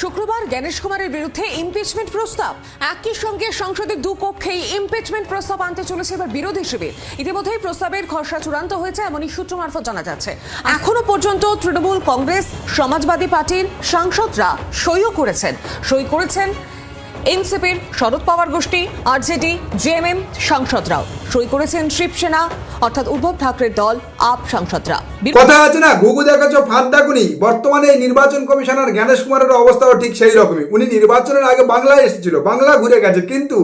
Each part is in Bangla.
শুক্রবার জ্ঞানেশ কুমারের বিরুদ্ধে ইমপিচমেন্ট প্রস্তাব। একই সঙ্গে সংসদের দুকক্ষেই ইমপিচমেন্ট প্রস্তাব আনতে চলেছে এবার বিরোধী শিবির। ইতিমধ্যেই প্রস্তাবের খসড়া চূড়ান্ত হয়েছে এমনই সূত্র মারফত জানা যাচ্ছে। এখনো পর্যন্ত তৃণমূল, কংগ্রেস, সমাজবাদী পার্টির সাংসদরা সই করেছেন এনসিপির শরদ পাওয়ার গোষ্ঠী, আরজেডি, জেএমএম সাংসদরাও সই করেছেন। শিবসেনা অর্থাৎ উদ্ধব ঠাকরের দল, আপ সাংসদরা। কথা আছে না, ঘুঘু দেখাচ্ছ ফাঁদ ডাকুনি। বর্তমানে এই নির্বাচন কমিশনার জ্ঞানেশ কুমারের অবস্থাও ঠিক সেই রকমই। উনি নির্বাচনের আগে বাংলায় এসেছিল, বাংলা ঘুরে গেছে, কিন্তু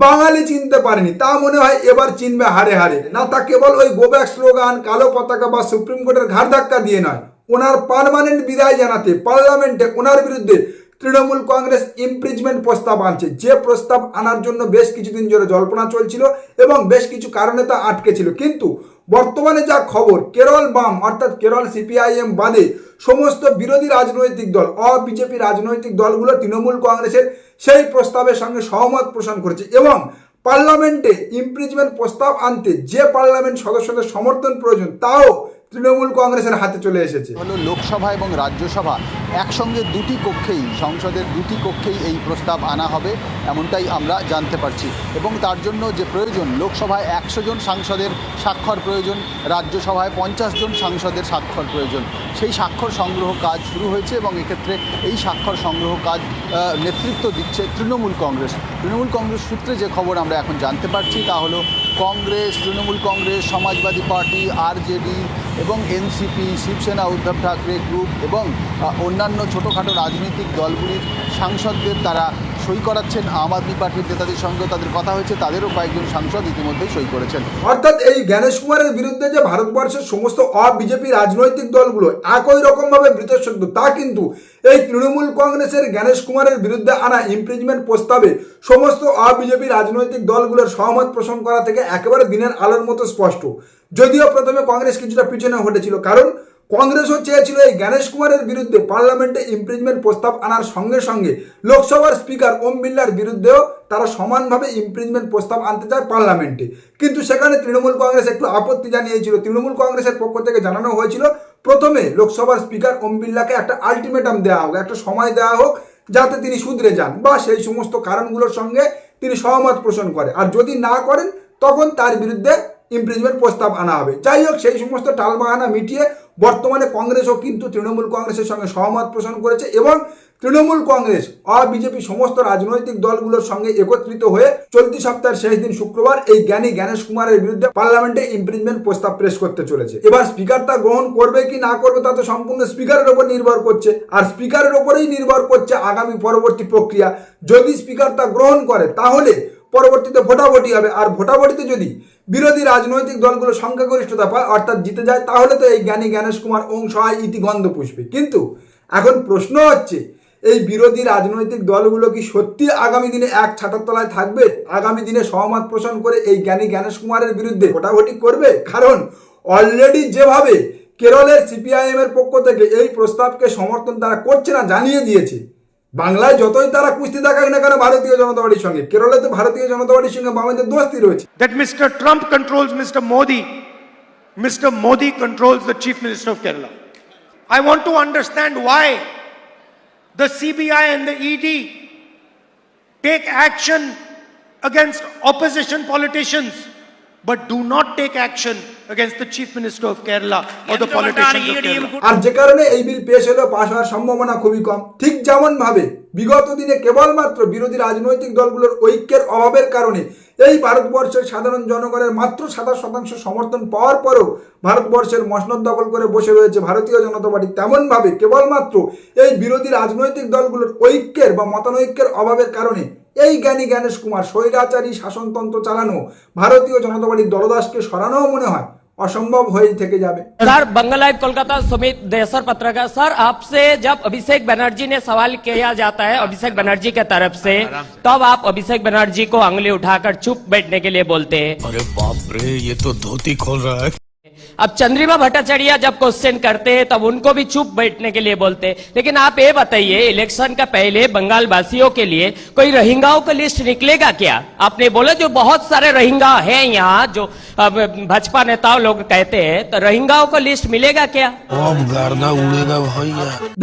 বাঙালি চিনতে পারেনি। তা মনে হয় এবার চিনবে হারে হারে। না, তা কেবল ওই গোব্যাক স্লোগান, কালো পতাকা বা সুপ্রিম কোর্টের ঘাড় ধাক্কা দিয়ে নয়, ওনার পার্মানেন্ট বিদায় জানাতে পার্লামেন্টে ওনার বিরুদ্ধে তৃণমূল কংগ্রেস ইমপিচমেন্ট প্রস্তাব আনছে। যে প্রস্তাব আনার জন্য বেশ কিছুদিন ধরে জল্পনা চলছিল এবং বেশ কিছু কারণে তা আটকে ছিল। কিন্তু বর্তমানে যা খবর, কেরল বাম অর্থাৎ কেরল সিপিআইএম বাদে সমস্ত বিরোধী রাজনৈতিক দল, বিজেপি রাজনৈতিক দলগুলো তৃণমূল কংগ্রেসের সেই প্রস্তাবের সঙ্গে সহমত পোষণ করেছে এবং পার্লামেন্টে ইমপিচমেন্ট প্রস্তাব আনতে যে পার্লামেন্ট সদস্যদের সমর্থন প্রয়োজন তাও তৃণমূল কংগ্রেসের হাতে চলে এসেছে। হলো লোকসভা এবং রাজ্যসভা একসঙ্গে সংসদের দুটি কক্ষেই এই প্রস্তাব আনা হবে, এমনটাই আমরা জানতে পারছি। এবং তার জন্য যে প্রয়োজন, লোকসভায় 100 জন সাংসদের স্বাক্ষর প্রয়োজন, রাজ্যসভায় 50 জন সাংসদের স্বাক্ষর প্রয়োজন। সেই স্বাক্ষর সংগ্রহ কাজ শুরু হয়েছে এবং এক্ষেত্রে এই স্বাক্ষর সংগ্রহ কাজ নেতৃত্ব দিচ্ছে তৃণমূল কংগ্রেস। তৃণমূল কংগ্রেস সূত্রে যে খবর আমরা এখন জানতে পারছি তা হলো কংগ্রেস, তৃণমূল কংগ্রেস, সমাজবাদী পার্টি, আরজেডি এবং এনসিপি, শিবসেনা, উদ্ধব ঠাকরে গ্রুপ এবং অন্যান্য ছোটোখাটো রাজনৈতিক দলগুলির সাংসদদের তারা সই করাচ্ছেন। আম আদমি পার্টির নেতাদের সঙ্গে তাদের কথা হয়েছে, তাদেরও কয়েকজন সাংসদ ইতিমধ্যেই সই করেছেন। অর্থাৎ এই জ্ঞানেশ কুমারের বিরুদ্ধে যে ভারতবর্ষের সমস্ত বিজেপি রাজনৈতিক দলগুলো একই রকমভাবে বৃতসদ্য, তা কিন্তু এই তৃণমূল কংগ্রেসের জ্ঞানেশ কুমারের বিরুদ্ধে আনা ইমপিচমেন্ট প্রস্তাবে সমস্ত বিজেপি রাজনৈতিক দলগুলোর সহমত পোষণ করা থেকে একেবারে দিনের আলোর মতো স্পষ্ট। যদিও প্রথমে কংগ্রেস কিছুটা পিছনে হটেছিল, কারণ কংগ্রেসও চেয়েছিল এই জ্ঞানেশ কুমারের বিরুদ্ধে পার্লামেন্টে ইমপিচমেন্ট প্রস্তাব আনার সঙ্গে সঙ্গে লোকসভার স্পিকার ওম বিড়লার বিরুদ্ধেও তারা সমানভাবে ইমপিচমেন্ট প্রস্তাব আনতে চায় পার্লামেন্টে। কিন্তু সেখানে তৃণমূল কংগ্রেস একটু আপত্তি জানিয়েছিল। তৃণমূল কংগ্রেসের পক্ষ থেকে জানানো হয়েছিল প্রথমে লোকসভার স্পিকার ওম বিড়লাকে একটা আলটিমেটাম দেওয়া হোক, একটা সময় দেওয়া হোক যাতে তিনি শুধরে যান বা সেই সমস্ত কারণগুলোর সঙ্গে তিনি সহমত পোষণ করে, আর যদি না করেন তখন তার বিরুদ্ধে ইমপিচমেন্ট প্রস্তাব আনা হবে। যাই হোক, সেই সমস্ত টালবাহানা মিটিয়ে বর্তমানে কংগ্রেসও কিন্তু তৃণমূল কংগ্রেসের সঙ্গে সহমত পোষণ করেছে এবং তৃণমূল কংগ্রেস বিজেপি সমস্ত রাজনৈতিক দলগুলোর সঙ্গে একত্রিত হয়ে চলতি সপ্তাহের শেষ দিন শুক্রবার এই জ্ঞানেশ কুমারের বিরুদ্ধে পার্লামেন্টে ইমপিচমেন্ট প্রস্তাব পেশ করতে চলেছে। এবার স্পিকার তা গ্রহণ করবে কি না করবে তা তো সম্পূর্ণ স্পিকারের ওপর নির্ভর করছে, আর স্পিকারের ওপরেই নির্ভর করছে আগামী পরবর্তী প্রক্রিয়া। যদি স্পিকার তা গ্রহণ করে তাহলে পরবর্তীতে ভোটাভুটি হবে, আর ভোটাভুটিতে যদি বিরোধী রাজনৈতিক দলগুলো সংখ্যাগরিষ্ঠতা পায় অর্থাৎ জিতে যায়, তাহলে তো এই জ্ঞানেশ কুমার অংশহায় ইতিগন্ধ পুষবে। কিন্তু এখন প্রশ্ন হচ্ছে, এই বিরোধী রাজনৈতিক দলগুলো কি সত্যি আগামী দিনে এক ছাতার তলায় থাকবে? আগামী দিনে সহমত পোষণ করে এই জ্ঞানেশ কুমারের বিরুদ্ধে ভোটাভুটি করবে? কারণ অলরেডি যেভাবে কেরলের সিপিআইএম এর পক্ষ থেকে এই প্রস্তাবকে সমর্থন তারা করছে না জানিয়ে দিয়েছে, বাংলায় যতই তারা কুস্তি দেখাক না কেন ভারতীয় জনতা পার্টির সঙ্গে, কেরলে তো ভারতীয় জনতা পার্টির সঙ্গে বামেদের দোস্তি রয়েছে। That Mr. Trump controls Mr. Modi. Mr. Modi controls the Chief Minister of Kerala. I want to understand why the CBI and the ED take action against opposition politicians but do not take action against the Chief Minister of Kerala or the politicians of Kerala. আর যে কারণে এই বিল পেশ হলেও পাশ হওয়ার সম্ভাবনা খুবই কম। ঠিক যেমন ভাবে বিগত দিনে কেবলমাত্র বিরোধী রাজনৈতিক দলগুলোর ঐক্যের অভাবের কারণে এই ভারতবর্ষের সাধারণ জনগণের মাত্র 27% সমর্থন পাওয়ার পরেও ভারতবর্ষের মসনদ দখল করে বসে রয়েছে ভারতীয় জনতা পার্টি, তেমনভাবে কেবলমাত্র এই বিরোধী রাজনৈতিক দলগুলোর ঐক্যের বা মতানৈক্যের অভাবের কারণে এই জ্ঞানেশ কুমার স্বৈরাচারী শাসনতন্ত্র চালানো ভারতীয় জনতা পার্টির দলদাসকে সরানোও মনে হয় असंभव हो থেকে যাবে। सर, बंगाल लाइव कोलकाता, सुमित देसर पत्रकार। सर, आपसे जब अभिषेक बनर्जी ने सवाल किया जाता है अभिषेक बनर्जी के तरफ से, तब आप अभिषेक बनर्जी को अंगुली उठाकर चुप बैठने के लिए बोलते हैं। अरे बाप रे, ये तो धोती खोल रहा है। अब चंद्रिमा भट्टाचार्य जब क्वेश्चन करते हैं तब उनको भी चुप बैठने के लिए बोलते हैं। लेकिन आप ये बताइए, इलेक्शन का पहले बंगाल वासियों के लिए कोई रोहिंग्याओं का लिस्ट निकलेगा क्या? आपने बोला जो बहुत सारे रोहिंग्या हैं यहाँ, जो भाजपा नेताओं लोग कहते हैं, तो रोहिंग्याओं का लिस्ट मिलेगा क्या?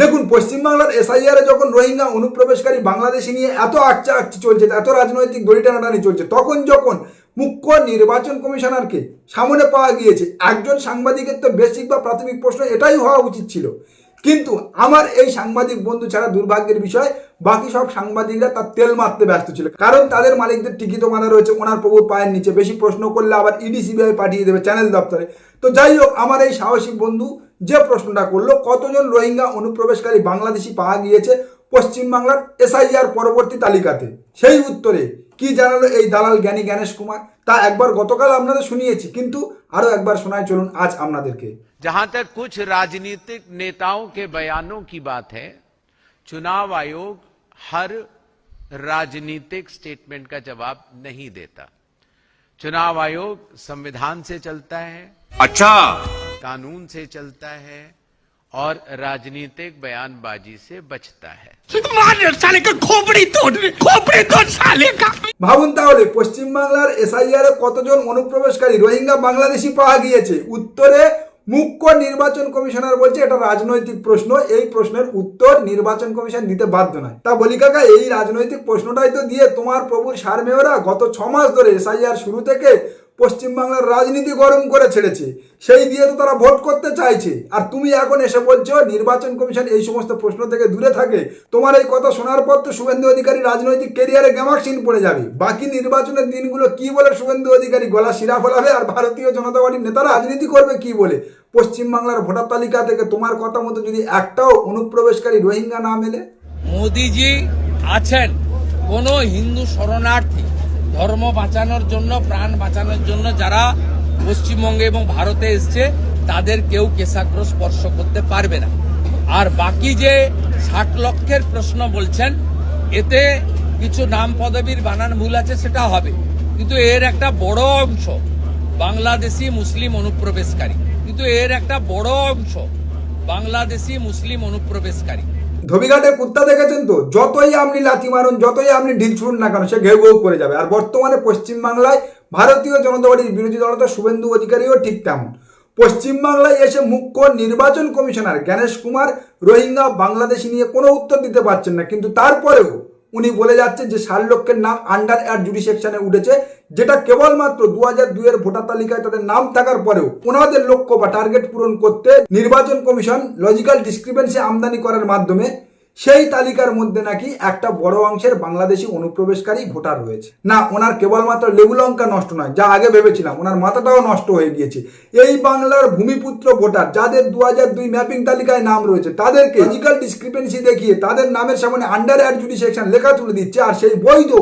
দেখুন, পশ্চিমবাংলার এসআইআর এ যখন রোহিঙ্গা অনুপ্রবেশকারী বাংলাদেশি নিয়ে এত আকচি চলছে, এত রাজনৈতিক দড়ি টানাটানি চলছে, তখন যখন মুখ্য নির্বাচন কমিশনারকে সামনে পাওয়া গিয়েছে, একজন সাংবাদিকের তো বেসিক বা প্রাথমিক প্রশ্ন এটাই হওয়া উচিত ছিল। কিন্তু আমার এই সাংবাদিক বন্ধু ছাড়া দুর্ভাগ্যের বিষয় বাকি সব সাংবাদিকরা তার তেল মারতে ব্যস্ত ছিল, কারণ তাদের মালিকদের টিকিটও বাঁধা রয়েছে ওনার প্রভুর পায়ের নিচে। বেশি প্রশ্ন করলে আবার ইডি সিবিআই পাঠিয়ে দেবে চ্যানেল দপ্তরে। তো যাই হোক, আমার এই সাহসী বন্ধু যে প্রশ্নটা করলো, কতজন রোহিঙ্গা অনুপ্রবেশকারী বাংলাদেশি পাওয়া গিয়েছে পশ্চিমবাংলার এসআইআর পরবর্তী তালিকাতে, সেই উত্তরে কি জানালো এই দালাল জ্ঞানী জ্ঞানেশ কুমার, তা একবার গতকাল আপনাদের শুনিয়েছি, কিন্তু আরো একবার শোনায় চলুন আজ আপনাদেরকে। जहां तक कुछ राजनीतिक नेताओं के बयानों की बात है, चुनाव आयोग हर राजनीतिक स्टेटमेंट का जवाब नहीं देता। चुनाव आयोग संविधान से चलता है, अच्छा, कानून से चलता है और राजनीतिक बयानबाजी से बचता है। ভাবুন তাহলে, পশ্চিমবাংলার এসআইআর এ কতজন অনুপ্রবেশকারী রোহিঙ্গা বাংলাদেশি পাওয়া গিয়েছে? উত্তরে মুখ্য নির্বাচন কমিশনার বলছে এটা রাজনৈতিক প্রশ্ন, এই প্রশ্নের উত্তর নির্বাচন কমিশন দিতে বাধ্য নয়। তা বলি কাকা, এই রাজনৈতিক প্রশ্নটাই তো দিয়ে তোমার প্রভুর সারমেয়রা গত 6 মাস ধরে এসআইআর শুরু থেকে পশ্চিমবাংলার রাজনীতি গরম করে ছেড়েছে, সেই দিয়ে তো তারা ভোট করতে চাইছে। আর তুমি এখন এসে বলছো নির্বাচন কমিশন এই সমস্ত প্রশ্ন থেকে দূরে থাকে। তোমার এই কথা শোনার পর তো শুভেন্দু অধিকারী রাজনৈতিক ক্যারিয়ারে গ্যামাক্সিন পড়ে যাবে। বাকি নির্বাচনের দিনগুলো কি বলে শুভেন্দু অধিকারী গলা শিরা ফোলাবে, আর ভারতীয় জনতা পার্টির নেতারা রাজনীতি করবে কি বলে? পশ্চিমবাংলার ভোটার তালিকা থেকে তোমার কথা মতো যদি একটাও অনুপ্রবেশকারী রোহিঙ্গা না মেলে। মোদিজি আছেন কোন হিন্দু শরণার্থী ধর্ম বাঁচানোর জন্য, প্রাণ বাঁচানোর জন্য যারা পশ্চিমবঙ্গে এবং ভারতে এসছে, তাদের কেউ কেশাগ্র স্পর্শ করতে পারবে না। আর বাকি যে 60 লক্ষের প্রশ্ন বলছেন, এতে কিছু নাম পদবীর বানান ভুল আছে, সেটা হবে, কিন্তু এর একটা বড় অংশ বাংলাদেশি মুসলিম অনুপ্রবেশকারী, ধোবিঘাটের কুত্তা দেখেছেন তো, যতই আপনি লাথি মারুন, যতই আপনি ঢিল ছুড়ুন না কেন, সে ঘেউ ঘেউ করে যাবে। আর বর্তমানে পশ্চিমবাংলায় ভারতীয় জনতা পার্টির বিরোধী দলনেতা শুভেন্দু অধিকারীও ঠিক তেমন। পশ্চিমবাংলায় এসে মুখ্য নির্বাচন কমিশনার জ্ঞানেশ কুমার রোহিঙ্গা বাংলাদেশি নিয়ে কোনো উত্তর দিতে পারছেন না, কিন্তু তারপরেও উনি বলে যাচ্ছেন যে 60 লক্ষের নাম আন্ডার অ্যাড জুডিসেকশনে উঠেছে, যেটা কেবলমাত্র 2002 এর ভোটার তালিকায় তাদের নাম থাকার পরেও ওনাদের লক্ষ্য বা টার্গেট পূরণ করতে নির্বাচন কমিশন লজিক্যাল ডিসক্রিপেন্সি আমদানি করার মাধ্যমে সেই তালিকার মধ্যে নাকি একটা বড় অংশের বাংলাদেশি অনুপ্রবেশকারী ভোটার রয়েছে। না, ওনার কেবলমাত্র লেবু লঙ্কা নষ্ট নয়, যা আগে ভেবেছিলাম, ওনার মাথাটাও নষ্ট হয়ে গিয়েছে। এই বাংলার ভূমিপুত্র ভোটার যাদের 2002 ম্যাপিং তালিকায় নাম রয়েছে, তাদেরকে লজিক্যাল ডিসক্রিপেন্সি দেখিয়ে তাদের নামের সামনে আন্ডার অ্যাড জুডিসেকশন লেখা তুলে দিচ্ছে, আর সেই বৈধ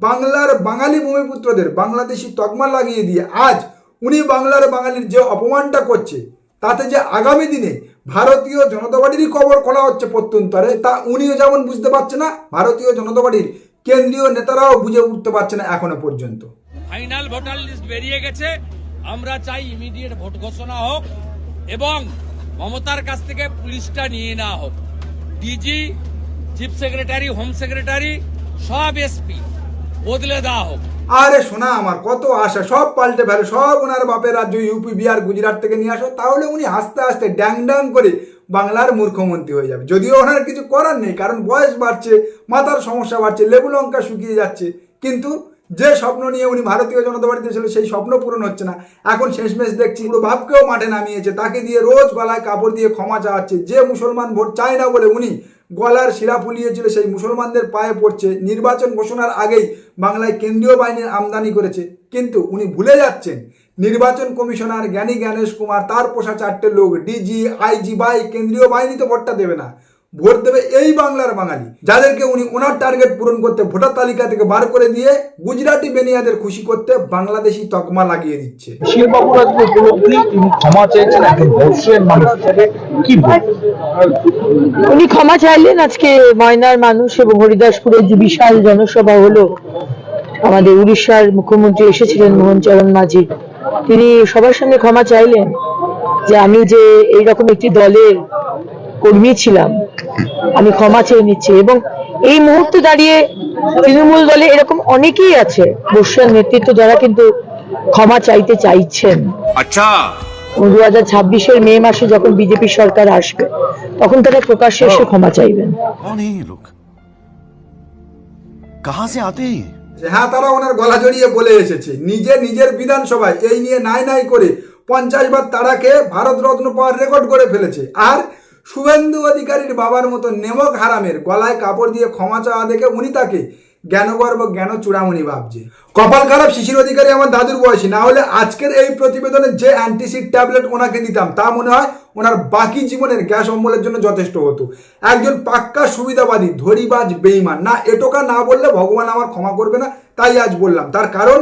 বাংলার বাঙালি ভূমিপুত্রদের বাংলাদেশি তকমা লাগিয়ে দিয়ে আজ উনি বাংলার বাঙালির যে অপমানটা করছে, তাতে যে আগামী দিনে ভারতীয় জনতা পার্টিরই কবর খোলা হচ্ছে প্রত্যন্তরে, তা উনিও যেমন বুঝতে পারছে না, ভারতীয় জনতা পার্টির কেন্দ্রীয় নেতারাও বুঝে উঠতে পারছে না এখনো পর্যন্ত। ফাইনাল ভোটার লিস্ট বেরিয়ে গেছে, আমরা চাই ইমিডিয়েট ভোট ঘোষণা হোক এবং মমতার কাছ থেকে পুলিশটা নিয়ে নেওয়া হোক। DG, chief secretary, home secretary, সব এসপি বদলে দেওয়া হোক। আরে শোনা, আমার কত আশা, সব পাল্টে ফেলো, সব ওনার বাপের রাজ্য ইউপি, বিহার, গুজরাট থেকে নিয়ে আসো, তাহলে উনি হাসতে হাসতে ড্যাং ড্যাং করে বাংলার মুখ্যমন্ত্রী হয়ে যাবে। যদিও ওনার কিছু করার নেই, কারণ বয়স বাড়ছে, মাথার সমস্যা বাড়ছে, লেবু লঙ্কা শুকিয়ে যাচ্ছে, কিন্তু যে স্বপ্ন নিয়ে উনি ভারতীয় জনতা পার্টিতে ছিল সেই স্বপ্ন পূরণ হচ্ছে না। এখন শেষমেশ দেখছি পুরো বাপকেও মাঠে নামিয়েছে, তাকে দিয়ে রোজ গলায় কাপড় দিয়ে ক্ষমা চাওয়াচ্ছে। যে মুসলমান ভোট চায় না বলে উনি গলার শিরা ফুলিয়েছিল, সেই মুসলমানদের পায়ে পড়ছে। নির্বাচন ঘোষণার আগেই বাংলায় কেন্দ্রীয় বাহিনীর আমদানি করেছে, কিন্তু উনি ভুলে যাচ্ছেন নির্বাচন কমিশনার জ্ঞানী জ্ঞানেশ কুমার, তার পোষা 4টে লোক, ডিজি, আইজি, বাই কেন্দ্রীয় বাহিনীতে ভোটটা দেবে না, ভোট দেবে এই বাংলার বাঙালি, যাদেরকে উনি ওনার টার্গেট পূরণ করতে ভোটার তালিকা থেকে বার করে দিয়ে গুজরাটি বেনিয়াদের খুশি করতে বাংলাদেশি তকমা লাগিয়ে দিচ্ছে। শিলবাবুর আজকে উপলব্ধি, তিনি ক্ষমা চেয়েছেন একজন বর্ষের মানুষ হিসেবে, কি বলবেন? উনি ক্ষমা চাইলেন। আজকে ময়নার মানুষ এবং হরিদাসপুরের যে বিশাল জনসভা হলো, আমাদের উড়িষ্যার মুখ্যমন্ত্রী এসেছিলেন মোহন চরণ মাঝি, তিনি সবার সঙ্গে ক্ষমা চাইলেন যে আমি যে এইরকম একটি দলের কর্মী ছিলাম, আমি ক্ষমা চেয়ে নিচ্ছি। এবং এই মুহূর্তে দাঁড়িয়ে তৃণমূল দলে এরকম অনেকেই আছে বর্ষিয়ান নেতৃত্ব যারা কিন্তু ক্ষমা চাইতে চাইছেন। আচ্ছা, 2026-এর মে মাসে যখন বিজেপি সরকার আসবে তখন তারা প্রকাশ্যে এসে ক্ষমা চাইবেন। कौन है ये लोग? कहां से आते हैं? হ্যাঁ, তারা ওনার গলা জড়িয়ে বলে এসেছে নিজের বিধানসভায় এই নিয়ে নাই করে 50 বার তারাকে ভারতরত্ন পাওয়ার রেকর্ড করে ফেলেছে। আর শুভেন্দু অধিকারীর বাবার মতো নেমক হারামের গলায় কাপড় দিয়ে ক্ষমা চাওয়া দেখে উনি তাকে জ্ঞানগর্ব জ্ঞান চূড়ামণি ভাবছে। কপাল খারাপ শিশির অধিকারী আমার দাদুর বয়সী, না হলে আজকের এই প্রতিবেদনে যে অ্যান্টিসিড ট্যাবলেট ওনাকে দিতাম তা মনে হয় ওনার বাকি জীবনের গ্যাস অম্বলের জন্য যথেষ্ট হতো। একজন পাক্কা সুবিধাবাদী, ধরিবাজ, বেঈমান। না এটোকা না বললে ভগবান আমার ক্ষমা করবে না, তাই আজ বললাম। তার কারণ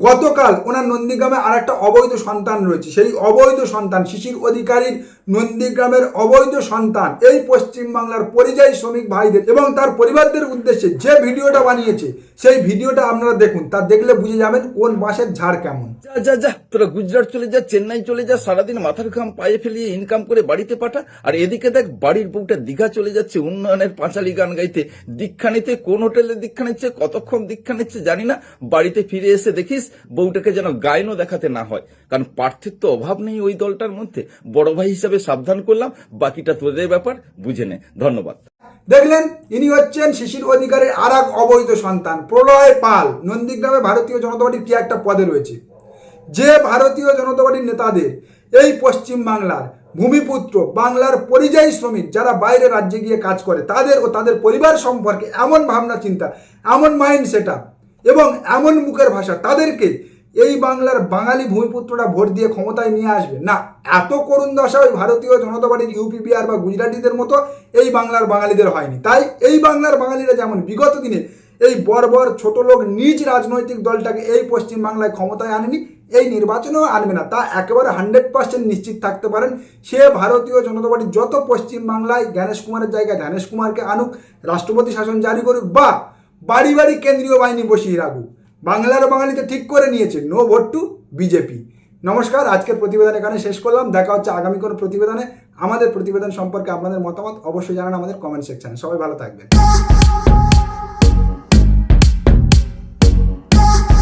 গতকাল ওনার নন্দীগ্রামে আর একটা অবৈধ সন্তান রয়েছে। সেই অবৈধ সন্তান শিশির অধিকারীর নন্দীগ্রামের অবৈধ সন্তান এই পশ্চিমবাংলার পরিযায়ী শ্রমিক ভাইদের এবং তার পরিবারদের উদ্দেশ্যে যে ভিডিওটা বানিয়েছে সেই ভিডিওটা আপনারা দেখুন। তা দেখলে বুঝে যাবেন কোন বাঁশের ঝাড় কেমন। যা তোরা গুজরাট চলে যা, চেন্নাই চলে যা, সারাদিন মাথার ঘাম পায়ে ফেলিয়ে ইনকাম করে বাড়িতে পাঠা। আর এদিকে দেখ বাড়ির বউটা দীঘা চলে যাচ্ছে উন্নয়নের পাঁচালী গান গাইতে, দীক্ষা নিতে। কোন হোটেলে দীক্ষা নিচ্ছে, কতক্ষণ দীক্ষা নিচ্ছে জানি না। বাড়িতে ফিরে এসে দেখিস বউটাকে যেন গায়নও দেখাতে না হয়, কারণ পার্থের তো অভাব নেই ওই দলটার মধ্যে। বড় ভাই হিসাবে সাবধান করলাম, বাকিটা তোদের ব্যাপার, বুঝে নে। ধন্যবাদ। দেখলেন, ইনি হচ্ছেন শিশির অধিকারীর আর এক অবৈধ সন্তান প্রলয় পাল। নন্দীগ্রামে ভারতীয় জনতা পার্টির কি একটা পদে রয়েছে। যে ভারতীয় জনতা পার্টির নেতাদের এই পশ্চিম বাংলার ভূমিপুত্র, বাংলার পরিযায়ী শ্রমিক যারা বাইরে রাজ্যে গিয়ে কাজ করে তাদের ও তাদের পরিবার সম্পর্কে এমন ভাবনা চিন্তা, এমন মাইন্ড সেট আপ এবং এমন মুখের ভাষা, তাদেরকে এই বাংলার বাঙালি ভূমিপুত্ররা ভোট দিয়ে ক্ষমতায় নিয়ে আসবে না। এত করুণ দশা ওই ভারতীয় জনতা পার্টির ইউপি, বিহার বা গুজরাটিদের মতো এই বাংলার বাঙালিদের হয়নি। তাই এই বাংলার বাঙালিরা যেমন বিগত দিনে এই বর্বর ছোট লোক নিজ রাজনৈতিক দলটাকে এই পশ্চিম বাংলায় ক্ষমতায় আনেনি, এই নির্বাচনেও আনবে না, তা একেবারে 100% নিশ্চিত থাকতে পারেন। সে ভারতীয় জনতা পার্টি যত পশ্চিম বাংলায় জ্ঞানেশ কুমারের জায়গায় জ্ঞানেশ কুমারকে আনুক, রাষ্ট্রপতি শাসন জারি করুক বা বাড়ি বাড়ি কেন্দ্রীয় বাহিনী বসিয়ে রাখুক, বাংলার বাঙালিতে ঠিক করে নিয়েছে নো ভোট টু বিজেপি। নমস্কার, আজকের প্রতিবেদন এখানে শেষ করলাম। দেখা হচ্ছে আগামী কোনো প্রতিবেদনে। আমাদের প্রতিবেদন সম্পর্কে আপনাদের মতামত অবশ্যই জানান আমাদের কমেন্ট সেকশনে। সবাই ভালো থাকবেন।